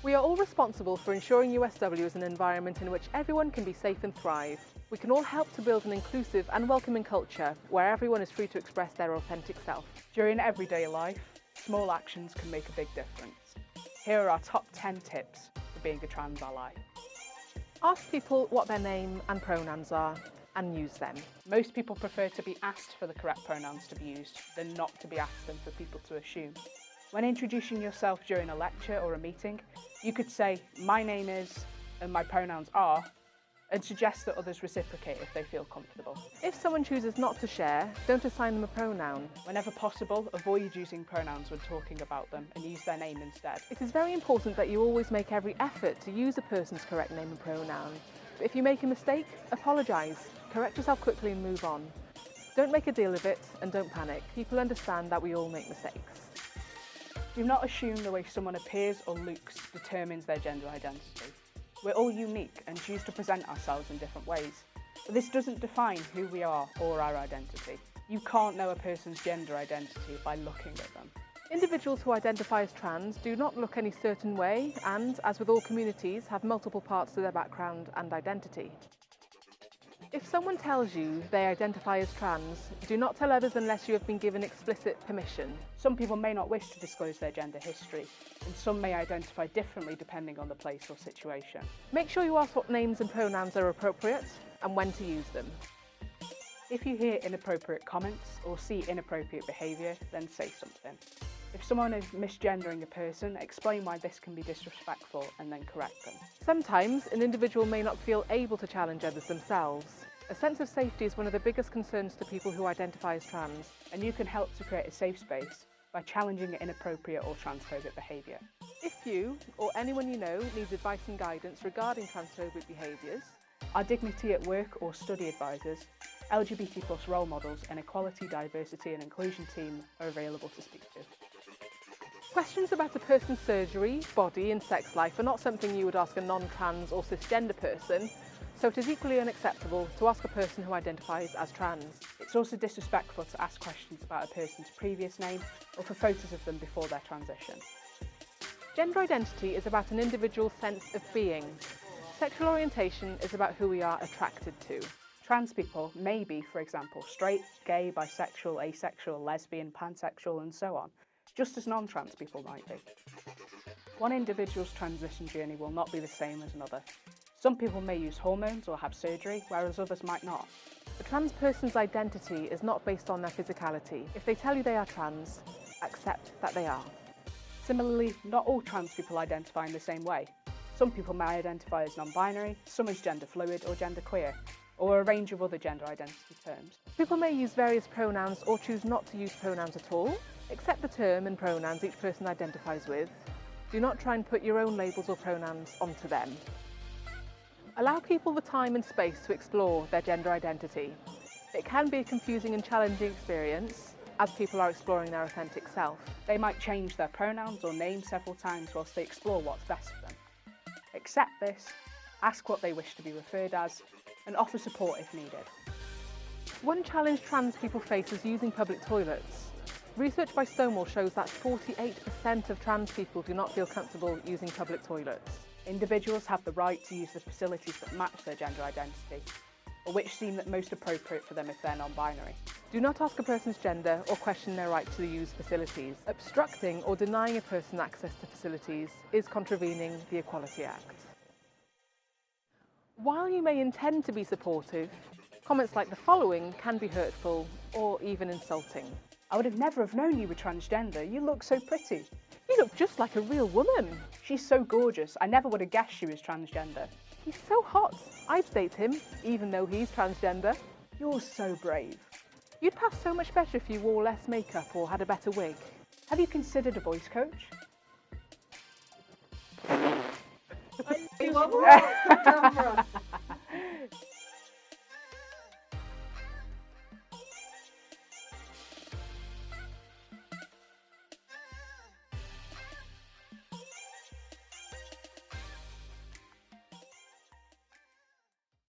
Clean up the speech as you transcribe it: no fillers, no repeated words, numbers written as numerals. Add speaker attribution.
Speaker 1: We are all responsible for ensuring USW is an environment in which everyone can be safe and thrive. We can all help to build an inclusive and welcoming culture where everyone is free to express their authentic self.
Speaker 2: During everyday life, small actions can make a big difference. Here are our top 10 tips for being a trans ally.
Speaker 1: Ask people what their name and pronouns are and use them.
Speaker 2: Most people prefer to be asked for the correct pronouns to be used than not to be asked and for people to assume. When introducing yourself during a lecture or a meeting, you could say, "My name is," and "my pronouns are," and suggest that others reciprocate if they feel comfortable.
Speaker 1: If someone chooses not to share, don't assign them a pronoun.
Speaker 2: Whenever possible, avoid using pronouns when talking about them and use their name instead.
Speaker 1: It is very important that you always make every effort to use a person's correct name and pronoun. But if you make a mistake, apologise, correct yourself quickly and move on. Don't make a deal of it and don't panic. People understand that we all make mistakes.
Speaker 2: Do not assume the way someone appears or looks determines their gender identity. We're all unique and choose to present ourselves in different ways. But this doesn't define who we are or our identity. You can't know a person's gender identity by looking at them.
Speaker 1: Individuals who identify as trans do not look any certain way and, as with all communities, have multiple parts to their background and identity. If someone tells you they identify as trans, do not tell others unless you have been given explicit permission.
Speaker 2: Some people may not wish to disclose their gender history, and some may identify differently depending on the place or situation.
Speaker 1: Make sure you ask what names and pronouns are appropriate and when to use them.
Speaker 2: If you hear inappropriate comments or see inappropriate behaviour, then say something. If someone is misgendering a person, explain why this can be disrespectful and then correct them.
Speaker 1: Sometimes an individual may not feel able to challenge others themselves. A sense of safety is one of the biggest concerns to people who identify as trans.
Speaker 2: And you can help to create a safe space by challenging inappropriate or transphobic behaviour.
Speaker 1: If you, or anyone you know, needs advice and guidance regarding transphobic behaviours,
Speaker 2: our Dignity at Work or Study advisors, LGBT+ role models and Equality, Diversity and Inclusion team are available to speak to.
Speaker 1: questions about a person's surgery, body and sex life are not something you would ask a non-trans or cisgender person, so it is equally unacceptable to ask a person who identifies as trans.
Speaker 2: It's also disrespectful to ask questions about a person's previous name or for photos of them before their transition.
Speaker 1: Gender identity is about an individual's sense of being. Sexual orientation is about who we are attracted to.
Speaker 2: Trans people may be, for example, straight, gay, bisexual, asexual, lesbian, pansexual and so on, just as non-trans people might be. One individual's transition journey will not be the same as another. Some people may use hormones or have surgery, whereas others might not.
Speaker 1: A trans person's identity is not based on their physicality. If they tell you they are trans, accept that they are.
Speaker 2: Similarly, not all trans people identify in the same way. Some people may identify as non-binary, some as gender fluid or genderqueer, or a range of other gender identity terms.
Speaker 1: People may use various pronouns or choose not to use pronouns at all. Accept the term and pronouns each person identifies with. Do not try and put your own labels or pronouns onto them. Allow people the time and space to explore their gender identity. It can be a confusing and challenging experience as people are exploring their authentic self.
Speaker 2: They might change their pronouns or name several times whilst they explore what's best for them. Accept this, ask what they wish to be referred as, and offer support if needed.
Speaker 1: One challenge trans people face is using public toilets. Research by Stonewall shows that 48% of trans people do not feel comfortable using public toilets.
Speaker 2: Individuals have the right to use the facilities that match their gender identity, or which seem most appropriate for them if they're non-binary.
Speaker 1: Do not ask a person's gender or question their right to use facilities. Obstructing or denying a person access to facilities is contravening the Equality Act. While you may intend to be supportive, comments like the following can be hurtful or even insulting.
Speaker 2: I would have never have known you were transgender. You look so pretty.
Speaker 1: You look just like a real woman.
Speaker 2: She's so gorgeous. I never would have guessed she was transgender.
Speaker 1: He's so hot. I'd date him, even though he's transgender.
Speaker 2: You're so brave.
Speaker 1: You'd pass so much better if you wore less makeup or had a better wig.
Speaker 2: Have you considered a voice coach?
Speaker 3: What?